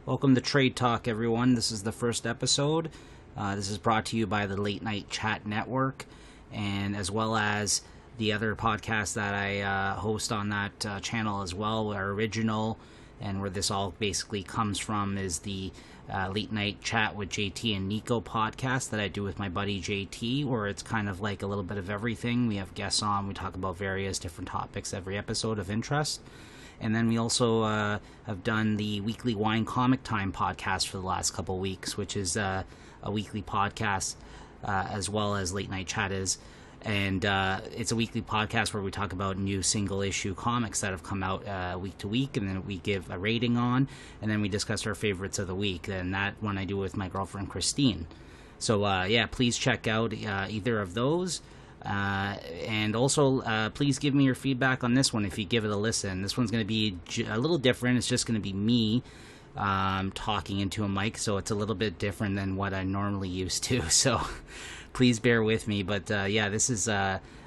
Welcome to Trade Talk, everyone. This is the first episode. This is brought to you by the Late Night Chat Network, and as well as the other podcasts that I host on that channel as well. Our original, and where this all basically comes from, is the Late Night Chat with JT and Niko podcast that I do with my buddy JT, where it's kind of like a little bit of everything. We have guests on, we talk about various different topics every episode of interest. And then we also have done the weekly Wine Comic Time podcast for the last couple of weeks, which is a weekly podcast as well as Late Night Chat is. And it's a weekly podcast where we talk about new single-issue comics that have come out week to week, and then we give a rating on, and then we discuss our favorites of the week. And that one I do with my girlfriend, Christine. So, yeah, please check out either of those. And also, please give me your feedback on this one if you give it a listen. This one's going to be a little different. It's just going to be me talking into a mic, so it's a little bit different than what I'm normally used to. So please bear with me. But yeah, this is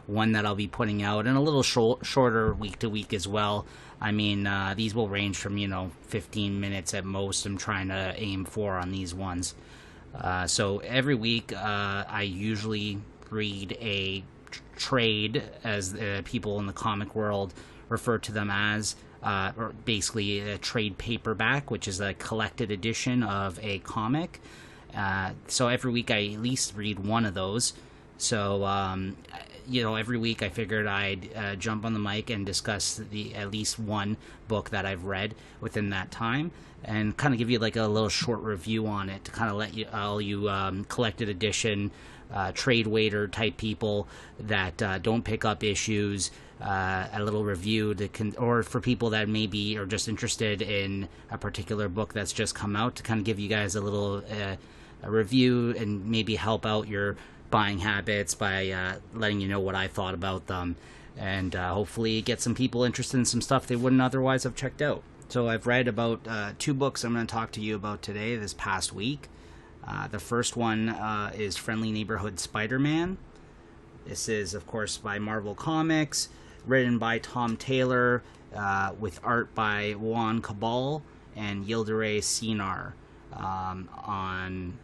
one that I'll be putting out, and a little shorter week to week as well. I mean, these will range from 15 minutes at most. I'm trying to aim for on these ones. So every week, I usually read a trade, as people in the comic world refer to them as, or basically a trade paperback, which is a collected edition of a comic. So every week I at least read one of those. So every week I figured I'd jump on the mic and discuss at least one book that I've read within that time, and kind of give you like a little short review on it to kind of let you collected edition trade waiter type people that don't pick up issues, a little review or for people that maybe are just interested in a particular book that's just come out, to kind of give you guys a little a review and maybe help out your buying habits by letting you know what I thought about them, and hopefully get some people interested in some stuff they wouldn't otherwise have checked out. So I've read about 2 books I'm going to talk to you about today, this past week. The first one is Friendly Neighborhood Spider-Man. This is, of course, by Marvel Comics, written by Tom Taylor, with art by Juan Cabal and Yildiray Cinar on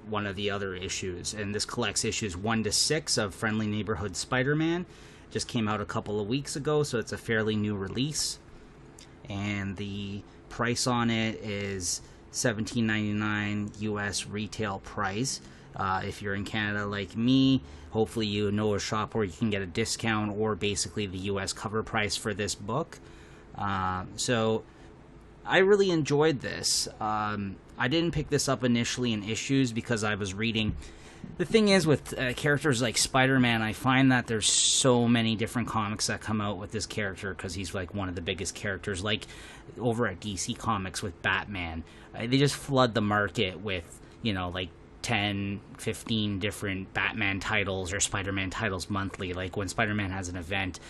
one of the other issues. And this collects issues 1 to 6 of Friendly Neighborhood Spider-Man. Just came out a couple of weeks ago, so it's a fairly new release. And the price on it is $17.99 US retail price. If you're in Canada like me, hopefully you know a shop where you can get a discount or basically the US cover price for this book. So I really enjoyed this. I didn't pick this up initially in issues because I was reading. The thing is, with characters like Spider-Man, I find that there's so many different comics that come out with this character because he's like one of the biggest characters. Like over at DC Comics with Batman, they just flood the market with, like 10, 15 different Batman titles or Spider-Man titles monthly. Like when Spider-Man has an event,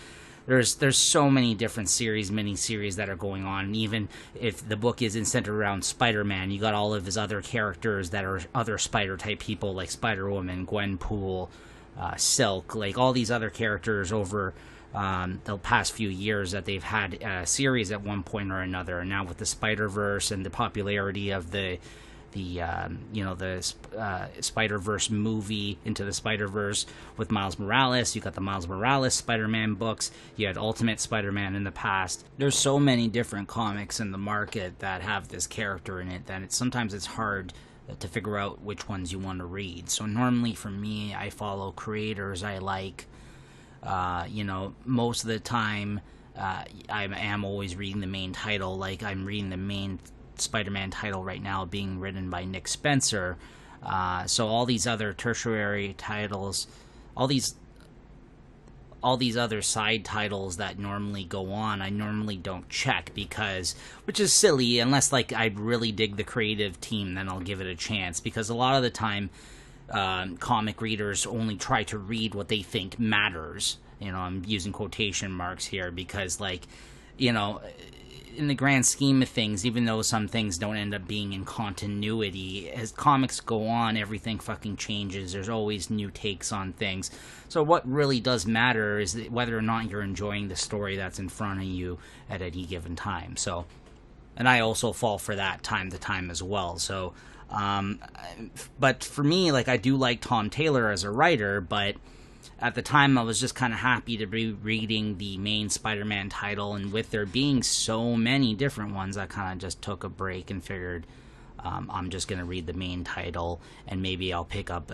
there's so many different mini-series that are going on. And even if the book isn't centered around Spider-Man, you got all of his other characters that are other Spider-type people, like Spider-Woman, Gwenpool, Silk, like all these other characters over the past few years that they've had a series at one point or another. And now with the Spider-Verse and the popularity of the Spider-Verse movie, Into the Spider-Verse with Miles Morales. You got the Miles Morales Spider-Man books. You had Ultimate Spider-Man in the past. There's so many different comics in the market that have this character in it that sometimes it's hard to figure out which ones you want to read. So normally for me, I follow creators I like. Most of the time, I am always reading the main title. Like I'm reading the main Spider-Man title right now being written by Nick Spencer. So all these other tertiary titles, all these other side titles that normally go on, I normally don't check which is silly, unless like I really dig the creative team, then I'll give it a chance, because a lot of the time comic readers only try to read what they think matters. I'm using quotation marks here because in the grand scheme of things, even though some things don't end up being in continuity, as comics go on, everything fucking changes. There's always new takes on things. So what really does matter is whether or not you're enjoying the story that's in front of you at any given time. So And I also fall for that time to time as well. So, but for me, like, I do like Tom Taylor as a writer, but at the time I was just kind of happy to be reading the main Spider-Man title, and with there being so many different ones, I kind of just took a break and figured I'm just going to read the main title, and maybe I'll pick up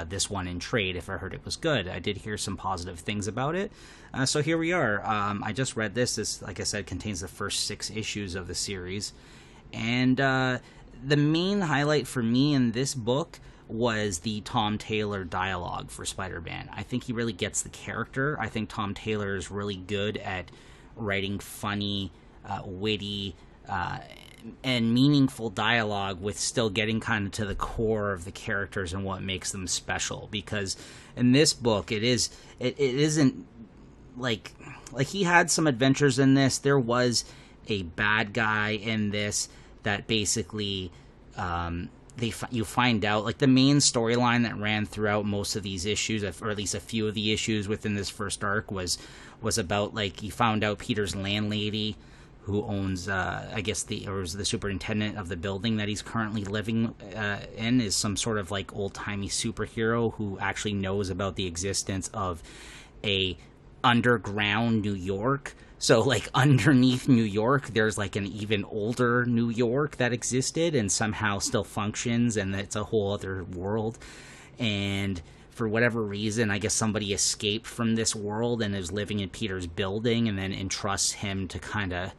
this one in trade if I heard it was good. I did hear some positive things about it. So here we are. I just read this. This, like I said, contains the first 6 issues of the series. And the main highlight for me in this book was the Tom Taylor dialogue for Spider-Man. I think he really gets the character. I think Tom Taylor is really good at writing funny, witty, and meaningful dialogue with still getting kind of to the core of the characters and what makes them special. Because in this book, it isn't like he had some adventures in this. There was a bad guy in this that basically you find out, like, the main storyline that ran throughout most of these issues, or at least a few of the issues within this first arc, was about, like, you found out Peter's landlady, who owns, I guess, is the superintendent of the building that he's currently living in, is some sort of, like, old-timey superhero who actually knows about the existence of a underground New York. So, like, underneath New York, there's, like, an even older New York that existed and somehow still functions, and it's a whole other world. And for whatever reason, I guess somebody escaped from this world and is living in Peter's building, and then entrusts him to kind of,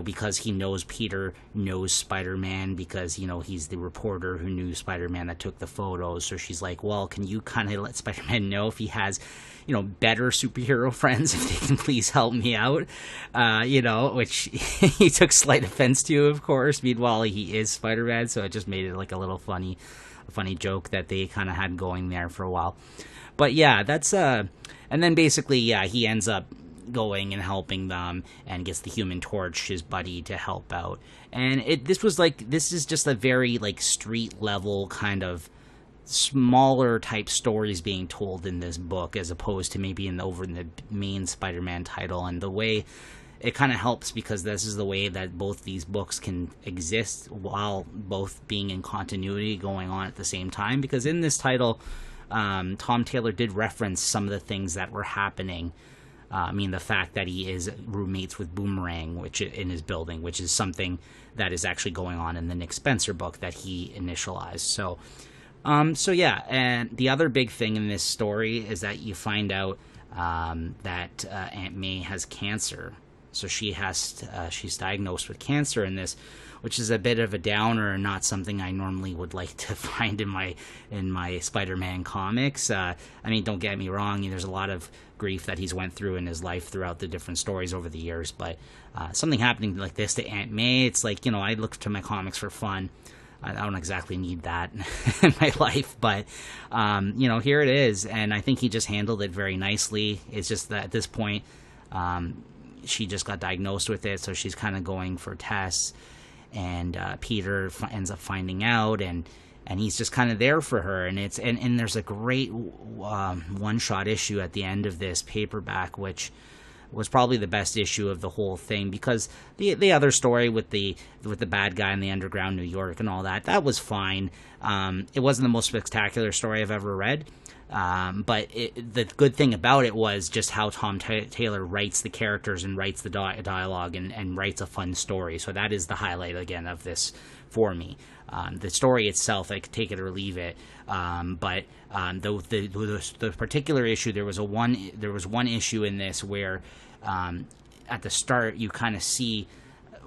because he knows Peter knows Spider-Man, because, he's the reporter who knew Spider-Man that took the photos. So she's like, well, can you kind of let Spider-Man know if he has, better superhero friends, if they can please help me out, which he took slight offense to, of course. Meanwhile, he is Spider-Man, so it just made it like a little funny joke that they kind of had going there for a while. But yeah, that's and then basically, yeah, he ends up going and helping them and gets the Human Torch, his buddy, to help out. And this is just a very, like, street level kind of smaller type stories being told in this book, as opposed to maybe in the main Spider-Man title. And the way it kind of helps, because this is the way that both these books can exist while both being in continuity going on at the same time. Because in this title, Tom Taylor did reference some of the things that were happening. The fact that he is roommates with Boomerang, which in his building, which is something that is actually going on in the Nick Spencer book that he initialized. So yeah, and the other big thing in this story is that you find out that Aunt May has cancer. So she's diagnosed with cancer in this, which is a bit of a downer and not something I normally would like to find in my Spider-Man comics. Don't get me wrong, there's a lot of grief that he's went through in his life throughout the different stories over the years, but something happening like this to Aunt May, it's like, I look to my comics for fun. I don't exactly need that in my life, but, here it is, and I think he just handled it very nicely. It's just that at this point, she just got diagnosed with it, so she's kind of going for tests, and Peter ends up finding out, and he's just kind of there for her, and there's a great one-shot issue at the end of this paperback, which was probably the best issue of the whole thing, because the other story with the bad guy in the underground New York and all that was fine. It wasn't the most spectacular story I've ever read, but the good thing about it was just how Tom Taylor writes the characters and writes the dialogue and writes a fun story. So that is the highlight, again, of this for me. The story itself, I could take it or leave it, but the particular issue, there was one issue in this where at the start you kind of see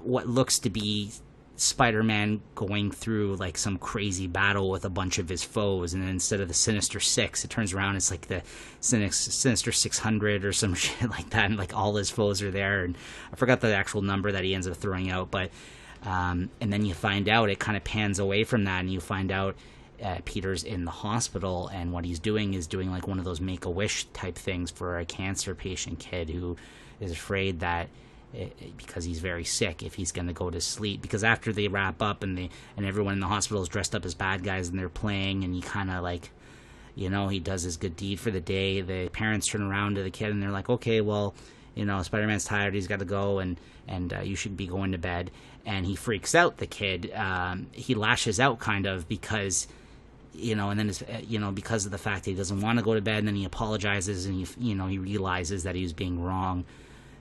what looks to be Spider-Man going through like some crazy battle with a bunch of his foes, and then instead of the Sinister Six, it turns around, it's like the Sinister 600 or some shit like that, and like all his foes are there, and I forgot the actual number that he ends up throwing out, but and then you find out, it kind of pans away from that, and you find out Peter's in the hospital, and what he's doing is doing like one of those Make-A-Wish type things for a cancer patient kid who is afraid that because he's very sick, if he's going to go to sleep, because after they wrap up and everyone in the hospital is dressed up as bad guys and they're playing, and he kind of like, he does his good deed for the day, the parents turn around to the kid and they're like, okay, well, Spider-Man's tired, he's got to go, and you should be going to bed. And he freaks out, the kid. He lashes out kind of because, and then, because of the fact that he doesn't want to go to bed, and then he apologizes, and he realizes that he was being wrong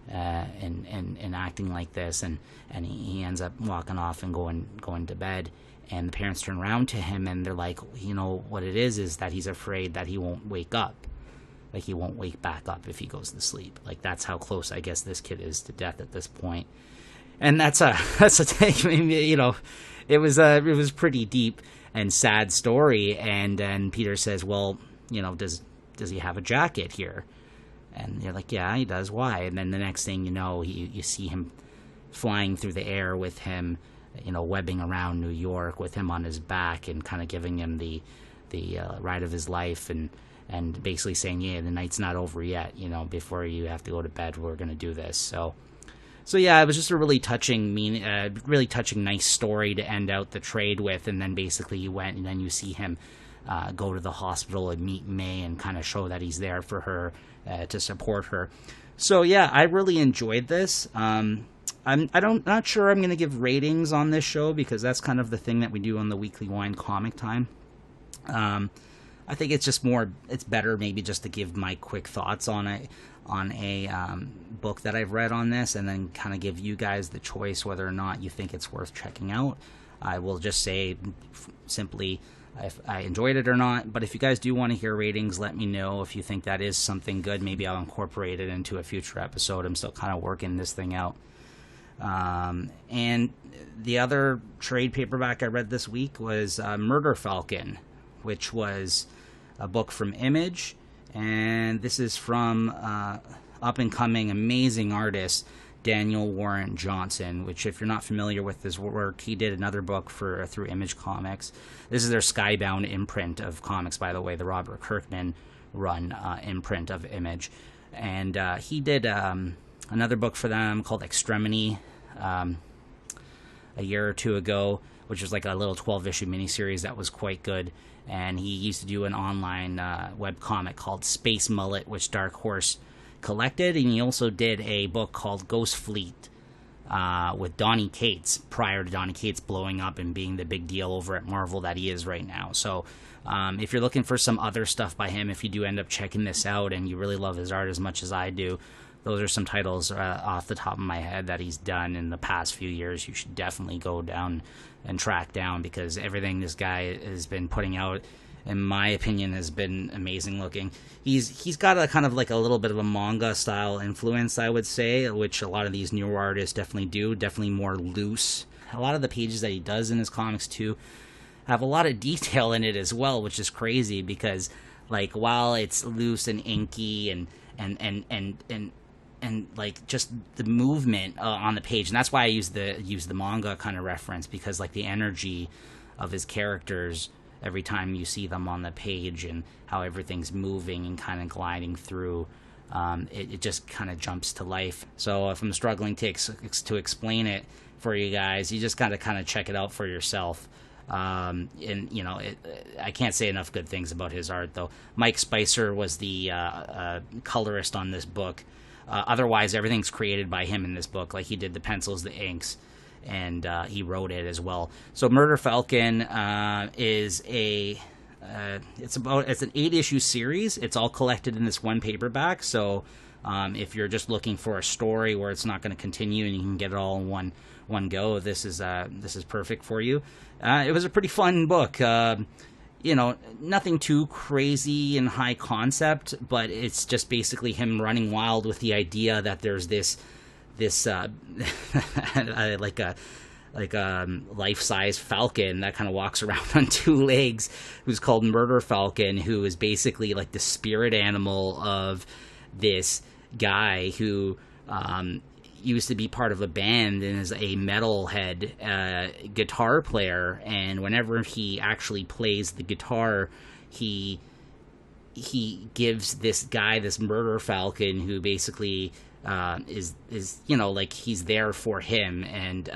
and acting like this, and he ends up walking off and going to bed. And the parents turn around to him, and they're like, what it is that he's afraid that he won't wake up. Like, he won't wake back up if he goes to sleep. Like, that's how close, I guess, this kid is to death at this point. And that's a thing, it was pretty deep and sad story. And then Peter says, well, does he have a jacket here? And you're like, yeah, he does. Why? And then the next thing you see him flying through the air with him, webbing around New York with him on his back and kind of giving him the ride of his life, and basically saying, yeah, the night's not over yet, before you have to go to bed, we're going to do this. So yeah, it was just a really touching, nice story to end out the trade with. And then basically you went, and then you see him go to the hospital and meet May and kind of show that he's there for her, to support her. So yeah, I really enjoyed this. I'm not sure I'm going to give ratings on this show, because that's kind of the thing that we do on the Weekly Wine Comic Time. I think it's better maybe just to give my quick thoughts on a book that I've read on this, and then kind of give you guys the choice whether or not you think it's worth checking out. I will just say simply if I enjoyed it or not. But if you guys do want to hear ratings, let me know. If you think that is something good, maybe I'll incorporate it into a future episode. I'm still kind of working this thing out. And the other trade paperback I read this week was Murder Falcon, which was a book from Image. And this is from up-and-coming amazing artist Daniel Warren Johnson, which, if you're not familiar with his work, he did another book through Image Comics. This is their Skybound imprint of comics, by the way, the Robert Kirkman run imprint of Image. And he did another book for them called Extremity a year or two ago, which was like a little 12-issue miniseries that was quite good. And he used to do an online web comic called Space Mullet, which Dark Horse collected. And he also did a book called Ghost Fleet with Donny Cates, prior to Donny Cates blowing up and being the big deal over at Marvel that he is right now. So if you're looking for some other stuff by him, if you do end up checking this out and you really love his art as much as I do, those are some titles off the top of my head that he's done in the past few years. You should definitely go down and track down, because everything this guy has been putting out, in my opinion, has been amazing looking. He's got a kind of like a little bit of a manga style influence, I would say, which a lot of these newer artists definitely do. Definitely more loose. A lot of the pages that he does in his comics too have a lot of detail in it as well, which is crazy, because like while it's loose and inky and like just the movement on the page, and that's why I use the manga kind of reference, because like the energy of his characters every time you see them on the page and how everything's moving and kind of gliding through, it just kind of jumps to life. So if I'm struggling to explain it for you guys, you just gotta kind of check it out for yourself. And I can't say enough good things about his art, though. Mike Spicer was the colorist on this book. Otherwise, everything's created by him in this book. Like, he did the pencils, the inks, and he wrote it as well. So Murder Falcon is it's an 8-issue series. It's all collected in this one paperback. So if you're just looking for a story where it's not going to continue and you can get it all in one go, this is perfect for you. It was a pretty fun book. Nothing too crazy and high concept, but it's just basically him running wild with the idea that there's this like a life-size falcon that kind of walks around on two legs, who's called Murder Falcon, who is basically like the spirit animal of this guy who used to be part of a band and is a metalhead guitar player, and whenever he actually plays the guitar, he gives this guy, this Murder Falcon, who basically is like he's there for him, and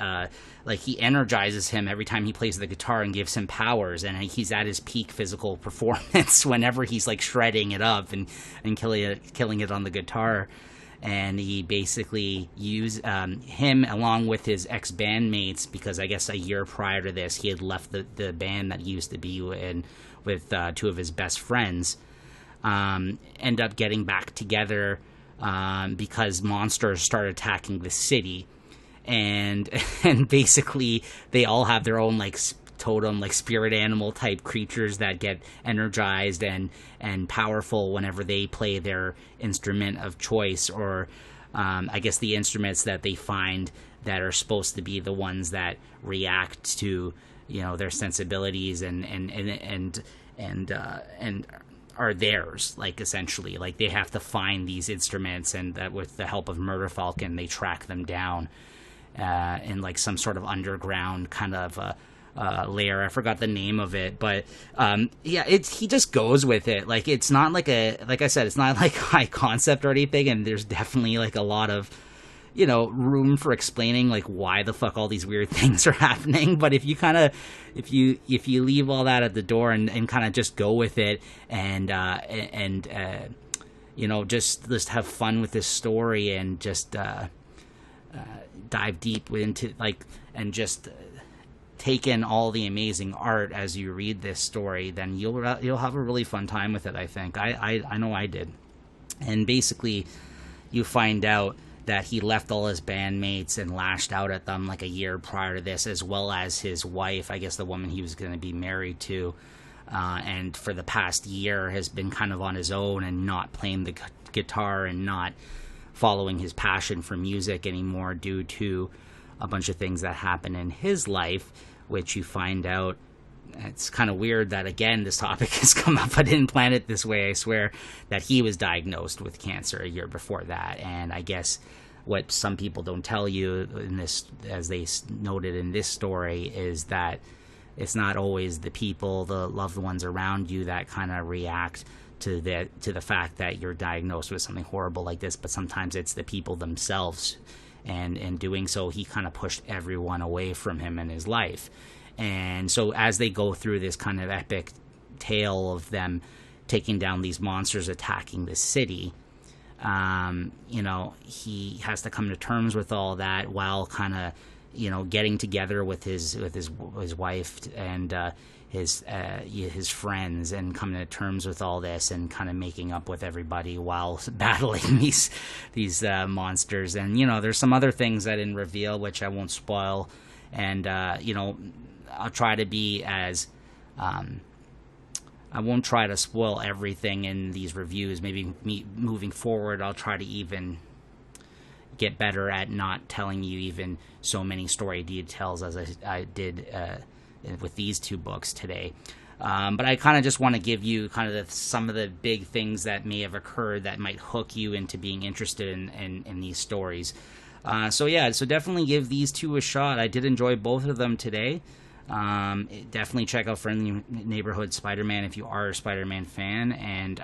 like he energizes him every time he plays the guitar and gives him powers, and he's at his peak physical performance whenever he's like shredding it up and killing it on the guitar. and he basically used him along with his ex-bandmates, because I guess a year prior to this he had left the band that he used to be in with two of his best friends, end up getting back together because monsters start attacking the city, and basically they all have their own like totem, like spirit animal type creatures that get energized and powerful whenever they play their instrument of choice, or I guess the instruments that they find that are supposed to be the ones that react to, you know, their sensibilities and are theirs, like essentially like they have to find these instruments, and that with the help of Murder Falcon they track them down in like some sort of underground kind of layer. I forgot the name of it, but yeah, he just goes with it. Like it's not like like I said, it's not like high concept or anything, and there's definitely like a lot of, you know, room for explaining like why the fuck all these weird things are happening. But if you kind of if you leave all that at the door and kind of just go with it and you know, just have fun with this story and just dive deep into like and just take in all the amazing art as you read this story, then you'll have a really fun time with it. I think I know I did. And basically you find out that he left all his bandmates and lashed out at them like a year prior to this, as well as his wife, I guess the woman he was going to be married to, and for the past year has been kind of on his own and not playing the guitar and not following his passion for music anymore due to a bunch of things that happen in his life, which you find out. It's kind of weird that, again, this topic has come up. I didn't plan it this way, I swear, that he was diagnosed with cancer a year before that. And I guess what some people don't tell you in this, as they noted in this story, is that it's not always the people, the loved ones around you that kind of react to the fact that you're diagnosed with something horrible like this, but sometimes it's the people themselves. And in doing so, he kind of pushed everyone away from him in his life. And so as they go through this kind of epic tale of them taking down these monsters, attacking the city, you know, he has to come to terms with all that while kind of, you know, getting together with his wife and his friends, and coming to terms with all this and kind of making up with everybody while battling these monsters. And, you know, there's some other things I didn't reveal, which I won't spoil. And, you know, I'll try to be as I won't try to spoil everything in these reviews. Maybe moving forward, I'll try to even get better at not telling you even so many story details as I did with these two books today. But I kind of just want to give you kind of some of the big things that may have occurred that might hook you into being interested in these stories. So definitely give these two a shot. I did enjoy both of them today. Definitely check out Friendly Neighborhood Spider-Man if you are a Spider-Man fan, and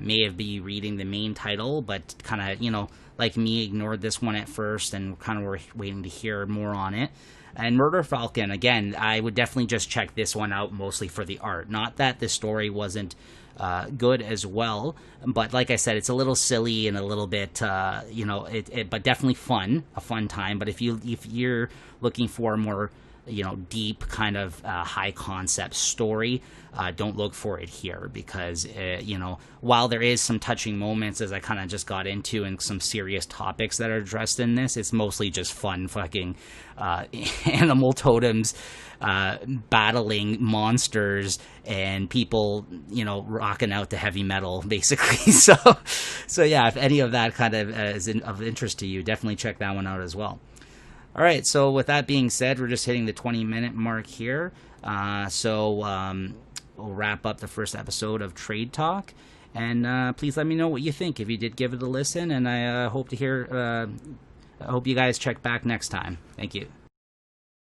may have been reading the main title, but kind of, you know, like me, ignored this one at first and kind of were waiting to hear more on it. And Murder Falcon, again, I would definitely just check this one out mostly for the art. Not that the story wasn't good as well, but like I said, it's a little silly and a little bit, you know, but definitely fun, a fun time. But if you're looking for a more, you know, deep kind of high concept story, don't look for it here, because you know, while there is some touching moments, as I kind of just got into, and some serious topics that are addressed in this, it's mostly just fun fucking animal totems battling monsters and people, you know, rocking out to heavy metal basically. So yeah, if any of that kind of is of interest to you, definitely check that one out as well. All right, so with that being said, we're just hitting the 20-minute mark here. We'll wrap up the first episode of Trade Talk. And please let me know what you think if you did give it a listen. And I hope to hear, I hope you guys check back next time. Thank you.